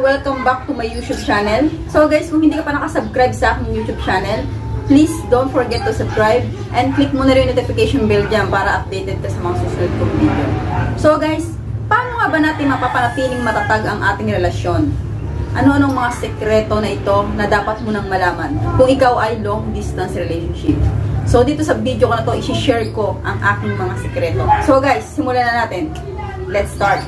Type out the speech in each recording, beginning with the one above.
Welcome back to my YouTube channel. So guys, kung hindi ka pa nakasubscribe sa aking YouTube channel, please don't forget to subscribe and click mo na rin yung notification bell dyan para updated ka sa mga susunod kong video. So guys, paano nga ba natin mapapanatiling matatag ang ating relasyon? Ano-anong mga sekreto na ito na dapat mo nang malaman kung ikaw ay long distance relationship? So dito sa video ko na to, isi-share ko ang aking mga sekreto. So guys, simulan na natin. Let's start!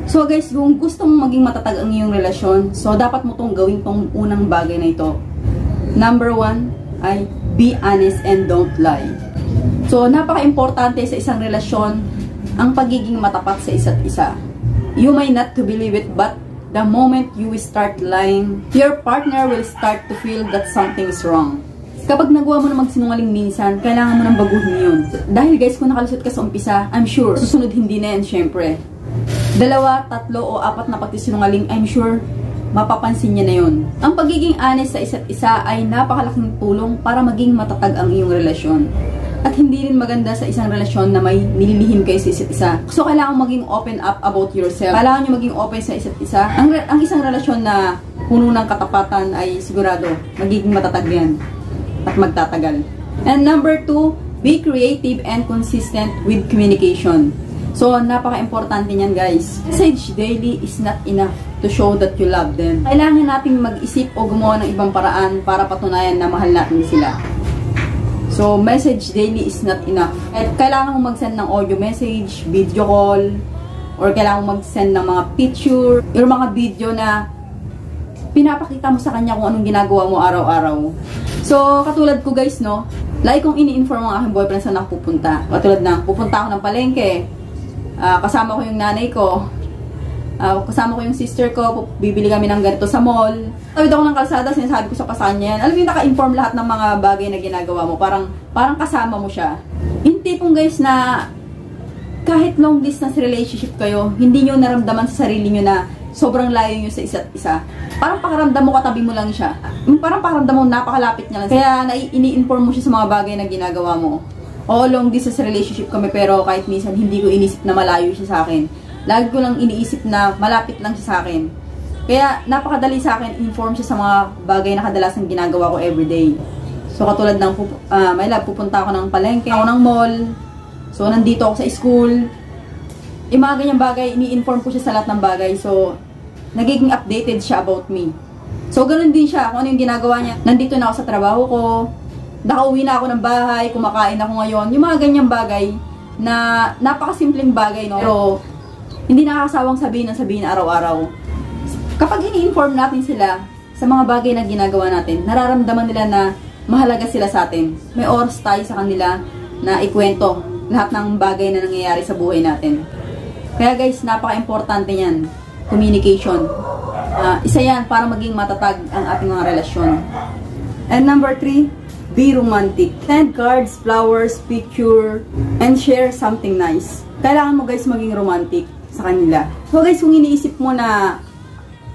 So guys, kung gusto mong maging matatag ang iyong relasyon, so dapat mo tong gawin tong unang bagay na ito. Number 1 ay be honest and don't lie. So napaka-importante sa isang relasyon ang pagiging matapat sa isa't isa. You may not to believe it, but the moment you start lying, your partner will start to feel that something is wrong. Kapag nagawa mo na magsinungaling minsan, kailangan mo nang baguhin yun. Dahil guys, kung nakalusot ka sa umpisa, I'm sure, susunod hindi na yan, syempre. 2, 3 o 4 na pagsisinungaling, I'm sure, mapapansin niya na yun. Ang pagiging honest sa isa't isa ay napakalaking tulong para maging matatag ang iyong relasyon. At hindi rin maganda sa isang relasyon na may nililihim kayo sa isa't isa. So, kailangan maging open up about yourself. Kailangan nyo maging open sa isa't isa. Ang isang relasyon na puno ng katapatan ay sigurado magiging matatag yan at magtatagal. And number 2, be creative and consistent with communication. So, napaka-importante niyan guys. Message daily is not enough to show that you love them. Kailangan nating mag-isip o gumawa ng ibang paraan para patunayan na mahal natin sila. So, message daily is not enough. At kailangan mo mag-send ng audio message, video call, or kailangan mo mag-send ng mga picture, or mga video na pinapakita mo sa kanya kung anong ginagawa mo araw-araw. So, katulad ko guys, no, lagi kong ini-inform ang aking boyfriend saan ako pupunta. Katulad ng, pupunta ako ng palengke, kasama ko yung nanay ko, kasama ko yung sister ko, bibili kami ng ganito sa mall. Tawid ako ng kalsada, sinasabi ko sa kasanya yan. Alam mo yung naka-inform lahat ng mga bagay na ginagawa mo. Parang kasama mo siya. Yung tipong guys na kahit long distance relationship kayo, hindi nyo naramdaman sa sarili nyo na sobrang layo nyo sa isa't isa. Parang pakaramdam mo katabi mo lang siya. Parang pakaramdam mo napakalapit niya lang. Kaya ini-inform mo siya sa mga bagay na ginagawa mo. Oo, long distance relationship kami, pero kahit minsan hindi ko inisip na malayo siya sa akin. Lagi ko lang iniisip na malapit lang siya sa akin. Kaya napakadali sa akin inform siya sa mga bagay na kadalasang ginagawa ko everyday. So katulad ng my love, pupunta ako ng palengke, ako ng mall. So nandito ako sa school. Yung mga ganyang bagay, ini-inform ko siya sa lahat ng bagay. So nagiging updated siya about me. So ganoon din siya kung ano yung ginagawa niya. Nandito na ako sa trabaho ko. Nakauwi na ako ng bahay, kumakain ako ngayon. Yung mga ganyang bagay na napakasimpleng bagay, no? Pero hindi nakakasawang sabihin araw-araw. Kapag ini-inform natin sila sa mga bagay na ginagawa natin, nararamdaman nila na mahalaga sila sa atin. May oras tayo sa kanila na ikwento lahat ng bagay na nangyayari sa buhay natin. Kaya guys, napaka-importante yan. Communication. Isa yan para maging matatag ang ating mga relasyon. And number 3, be romantic. Send cards, flowers, picture, and share something nice. Kailangan mo guys maging romantic sa kanila. So guys, kung iniisip mo na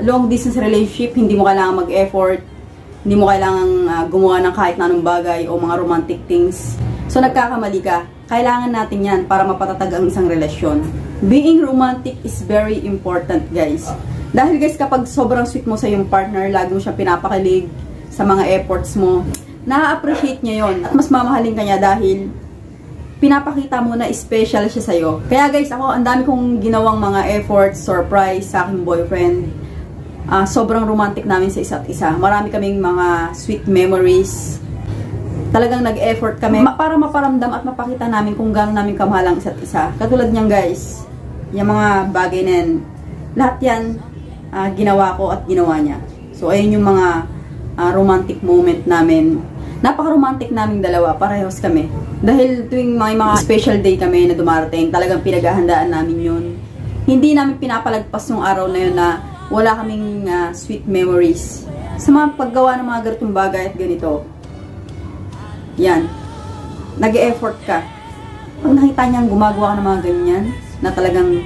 long distance relationship, hindi mo kailangan mag-effort, hindi mo kailangan gumawa ng kahit na anong bagay o mga romantic things. So nagkakamali ka. kailangan natin yan para mapatatag ang isang relasyon. Being romantic is very important, guys. Dahil guys, kapag sobrang sweet mo sa iyong partner, lagi mo siyang pinapakilig sa mga efforts mo, na-appreciate niya yon at mas mamahalin ka niya dahil pinapakita mo na special siya sa'yo. Kaya guys, ako, ang dami kong ginawang mga efforts, surprise sa aking boyfriend. Sobrang romantic namin sa isa't isa. Marami kaming mga sweet memories. Talagang nag-effort kami para maparamdam at mapakita namin kung gaano namin kamahal ang isa't isa. Katulad niyan guys, yung mga bagay na yan, lahat yan ginawa ko at ginawa niya. So ayun yung mga romantic moment namin. Napaka-romantic naming dalawa, parehos kami. Dahil tuwing may mga special day kami na dumarating, talagang pinaghahandaan namin yun. Hindi namin pinapalagpas yung araw na yun na wala kaming sweet memories. Sa mga paggawa ng mga ganitong bagay at ganito, yan, nag-e-effort ka. Pag nakita niyang gumagawa ka ng mga ganyan, na talagang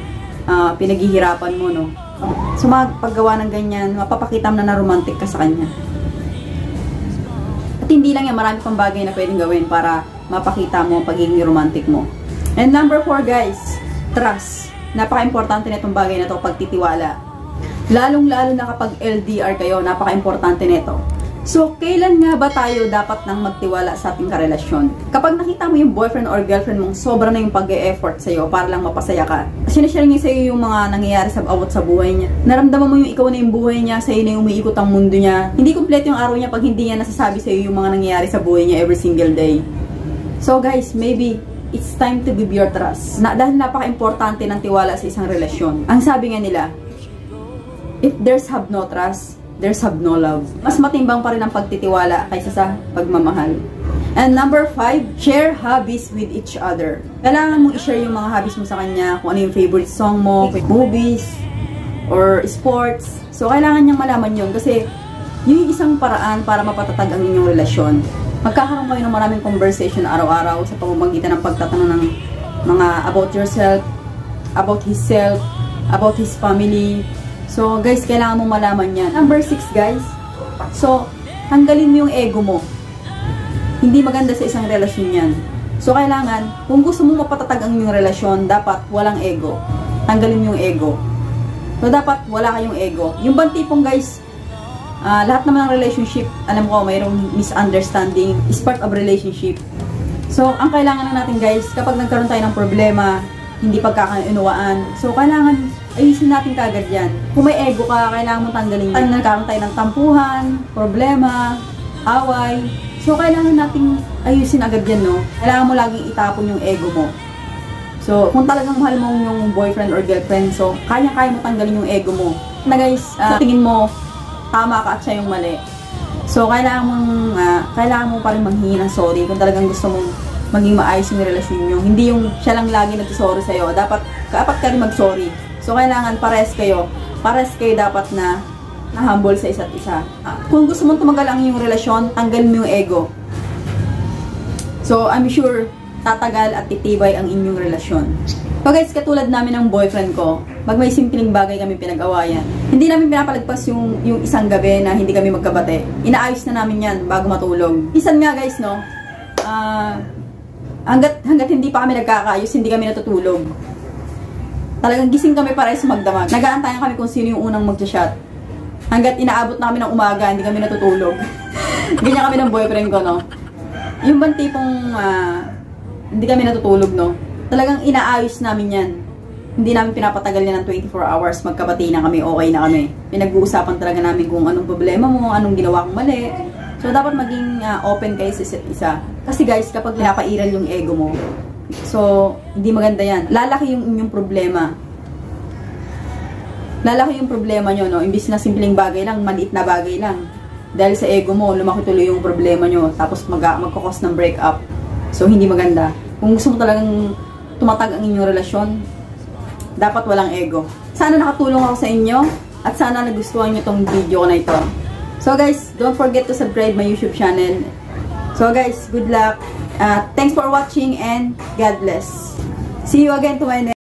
pinaghihirapan mo, no? So, paggawa ng ganyan, mapapakita mo na romantic ka sa kanya. At hindi lang yan, marami pang bagay na pwedeng gawin para mapakita mo ang pagiging romantic mo. And number 4, guys, trust. Napaka-importante na itong bagay na ito, pagtitiwala. Lalong-lalo na kapag LDR kayo, napaka-importante nito. So, kailan nga ba tayo dapat nang magtiwala sa ating karelasyon? Kapag nakita mo yung boyfriend or girlfriend mong sobra na yung pag-e-effort sa'yo para lang mapasaya ka, sinashare niya sa'yo yung mga nangyayari sa abot sa buhay niya. Naramdaman mo yung ikaw na yung buhay niya, sa'yo na yung umiikot ang mundo niya. Hindi kompleto yung araw niya pag hindi niya nasasabi sa'yo yung mga nangyayari sa buhay niya every single day. So guys, maybe it's time to give your trust. Dahil napaka-importante ng tiwala sa isang relasyon. Ang sabi nga nila, if there's have no trust, there's have no love. Mas matimbang pa rin ang pagtitiwala kaysa sa pagmamahal. And number 5, share hobbies with each other. Kailangan mong i-share yung mga hobbies mo sa kanya, kung ano yung favorite song mo, movies, or sports. So, kailangan niyang malaman yun kasi yun yung isang paraan para mapatatag ang inyong relasyon. Magkakaroon kayo ng maraming conversation araw-araw sa pamamagitan ng pagtatanong ng mga about yourself, about his self, about his family. So, guys, kailangan mong malaman yan. Number 6, guys. So, tanggalin mo yung ego mo. Hindi maganda sa isang relasyon yan. So, kailangan, kung gusto mo mapatatag ang inyong relasyon, dapat walang ego. Tanggalin mo yung ego. So, dapat wala kayong ego. Yung bang tipong, guys, lahat naman ng relationship, alam ko, mayroong misunderstanding, is part of relationship. So, ang kailangan na natin, guys, kapag nagkaroon tayo ng problema, hindi pagkakaunawaan. So, kailangan ayusin natin kagad yan. Kung may ego ka, kailangan mo tanggalin yan. Nagkaroon tayo ng tampuhan, problema, away. So, kailangan nating ayusin agad yan, no? Kailangan mo laging itapon yung ego mo. So, kung talagang mahal mo yung boyfriend or girlfriend, so, kaya-kaya mo tanggalin yung ego mo. Na guys, sa tingin mo, tama ka at siya yung mali. So, kailangan mo pa rin manghingi ng sorry kung talagang gusto mong maging maayos yung relasyon nyo. Hindi yung siya lang lagi nagsorry sa'yo. Dapat ka rin mag-sorry. So, kailangan pares kayo dapat na humble sa isa't isa. Kung gusto mong tumagal ang iyong relasyon, tanggalin mo yung ego. So, I'm sure, tatagal at titibay ang inyong relasyon. So guys, katulad namin ng boyfriend ko, pag may simpleng bagay kami pinag-awayan, hindi namin pinapalagpas yung isang gabi na hindi kami magkabate. Inaayos na namin yan bago matulog. Isan nga guys, no? Hanggat hindi pa kami nagkakaayos, hindi kami natutulog. Talagang gising kami parehas magdamag. Nag-aantayan kami kung sino yung unang mag-chat. Hanggat inaabot na kami ng umaga, hindi kami natutulog. Ganyan kami ng boyfriend ko, no? Yung bang tipong hindi kami natutulog, no? Talagang inaayos namin yan. Hindi namin pinapatagal yan ng 24 hours. Magkabati na kami, okay na kami. Pinag-uusapan talaga namin kung anong problema mo, anong ginawa kong mali. So, dapat maging open kayo sa isa't isa. Kasi guys, kapag pinapairal yung ego mo, so, hindi maganda yan. Lalaki yung inyong problema. Lalaki yung problema nyo, no? Imbis na simpleng bagay lang, maliit na bagay lang. Dahil sa ego mo, lumaki tuloy yung problema nyo. Tapos magkakos ng breakup. So, hindi maganda. Kung gusto mo talagang tumatag ang inyong relasyon, dapat walang ego. Sana nakatulong ako sa inyo. At sana nagustuhan nyo tong video na ito. So guys, don't forget to subscribe my YouTube channel. So guys, good luck. Thanks for watching and God bless. See you again to my next